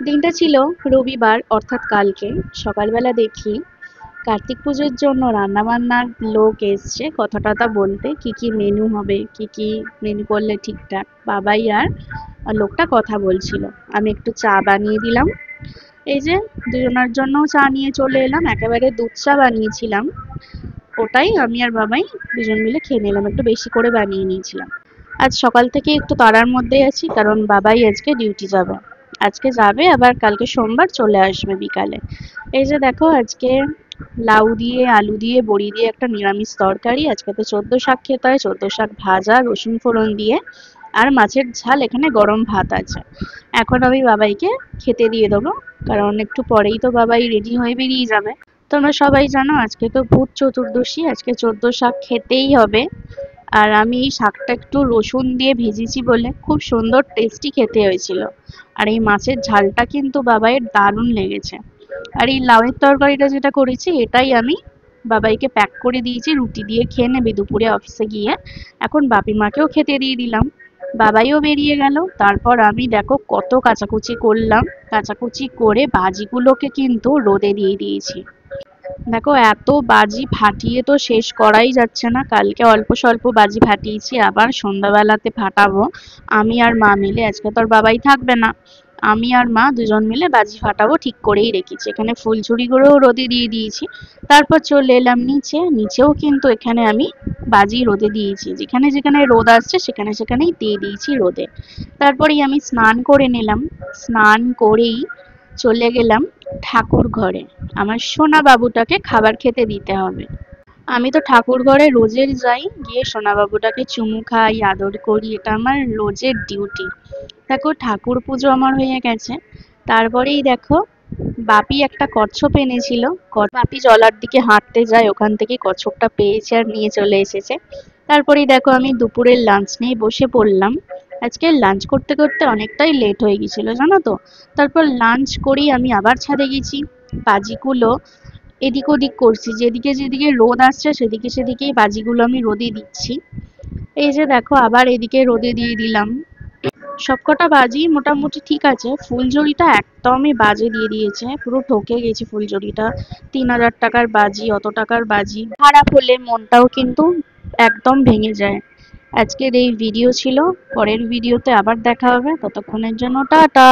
দিনটা ছিল রবিবার, অর্থাৎ কালকে। সকালবেলা দেখি কার্তিক পুজোর জন্য রান্নাবান্নার লোক এসছে কথা টথা বলতে, কি কি মেনু হবে, কি কি মেনু করলে ঠিকঠাক। বাবাই আর লোকটা কথা বলছিল। আমি একটু চা বানিয়ে দিলাম। এই যে দুজনের জন্য চা নিয়ে চলে এলাম, একেবারে দুধ চা বানিয়েছিলাম। ওটাই আমি আর বাবাই দুজন মিলে খেয়ে নিলাম, একটু বেশি করে বানিয়ে নিয়েছিলাম। আজ সকাল থেকে একটু তাড়ার মধ্যেই আছি, কারণ বাবাই আজকে ডিউটি যাবে। আজকে যাবে, আবার কালকে সোমবার চলে আসবে বিকালে। এই যে দেখো, আজকে লাউ দিয়ে আলু দিয়ে বড়ি দিয়ে একটা নিরামিষ তরকারি। আজকে তো চোদ্দ শাক খেতে হয়, চোদ্দ শাক ভাজা রসুন ফোড়ন দিয়ে, আর মাছের ঝাল, এখানে গরম ভাত আছে। এখন আমি বাবাইকে খেতে দিয়ে দেবো, কারণ একটু পরেই তো বাবাই রেডি হয়ে বেরিয়ে যাবে। তোমরা সবাই জানো আজকে তো ভূত চতুর্দশী, আজকে চোদ্দ শাক খেতেই হবে। আর আমি এই শাকটা একটু রসুন দিয়ে ভেজেছি বলে খুব সুন্দর টেস্টি খেতে হয়েছিল। আর এই মাছের ঝালটা কিন্তু বাবাইয়ের দারুণ লেগেছে। আর এই লাউয়ের তরকারিটা যেটা করেছি, এটাই আমি বাবাইকে প্যাক করে দিয়েছি, রুটি দিয়ে খেয়ে নেবে দুপুরে অফিসে গিয়ে। এখন বাপি মাকেও খেতে দিয়ে দিলাম। বাবাইও বেরিয়ে গেল। তারপর আমি দেখো কত কাচাকুচি করলাম। কাচাকুচি করে বাজিগুলোকে কিন্তু রোদে দিয়ে দিয়েছি। দেখো এত বাজি ফাটিয়ে তো শেষ করাই যাচ্ছে না। কালকে অল্প স্বল্প বাজি ফাটিয়েছি, আবার সন্ধ্যাবেলাতে ফাটাবো। আমি আর মা মিলে, আজকে তোর বাবাই থাকবে না, আমি আর মা দুজন মিলে বাজি ফাটাবো ঠিক করেই রেখেছি। এখানে ফুলঝুরিগুলোও রোদে দিয়ে দিয়েছি। তারপর চলে এলাম নিচে। নিচেও কিন্তু এখানে আমি বাজি রোদে দিয়েছি, যেখানে যেখানে রোদ আসছে সেখানে সেখানেই দিয়ে দিয়েছি রোদে। তারপরেই আমি স্নান করে নিলাম। স্নান করেই চলে গেলাম ঠাকুর ঘরে। আমার সোনা বাবুটাকে খাবার খেতে দিতে হবে। আমি তো ঠাকুর ঘরে রোজের যাই, গিয়ে সোনা বাবুটাকে চুমু খাই, আদর করি, এটা আমার রোজের ডিউটি। দেখো ঠাকুর পুজো আমার হয়ে গেছে। তারপরেই দেখো বাপি একটা কচ্ছপ এনেছিল। বাপি জলার দিকে হাঁটতে যায়, ওখান থেকে কচ্ছপটা পেয়েছে আর নিয়ে চলে এসেছে। তারপরেই দেখো আমি দুপুরের লাঞ্চ নিয়ে বসে পড়লাম। আজকে লাঞ্চ করতে করতে অনেকটাই লেট হয়ে গেছিল জানো তো। তারপর লাঞ্চ করেই আমি আবার ছাদে গেছি। বাজিগুলো এদিক ওদিক করছি, যেদিকে যেদিকে রোদ আসছে সেদিকে সেদিকেই বাজিগুলো আমি রোদে দিচ্ছি। এই যে দেখো আবার এদিকে রোদে দিয়ে দিলাম। সবকটা বাজি মোটামুটি ঠিক আছে। ফুলঝুরিটা একদমই বাজে দিয়ে দিয়েছে, পুরো ঠকে গেছি ফুলঝুরিটা। 3,000 টাকার বাজি, অত টাকার বাজি খারাপ হলে মনটাও কিন্তু একদম ভেঙে যায়। আজকের এই ভিডিও ছিল, পরের ভিডিওতে আবার দেখা হবে, ততক্ষণের জন্য টাটা।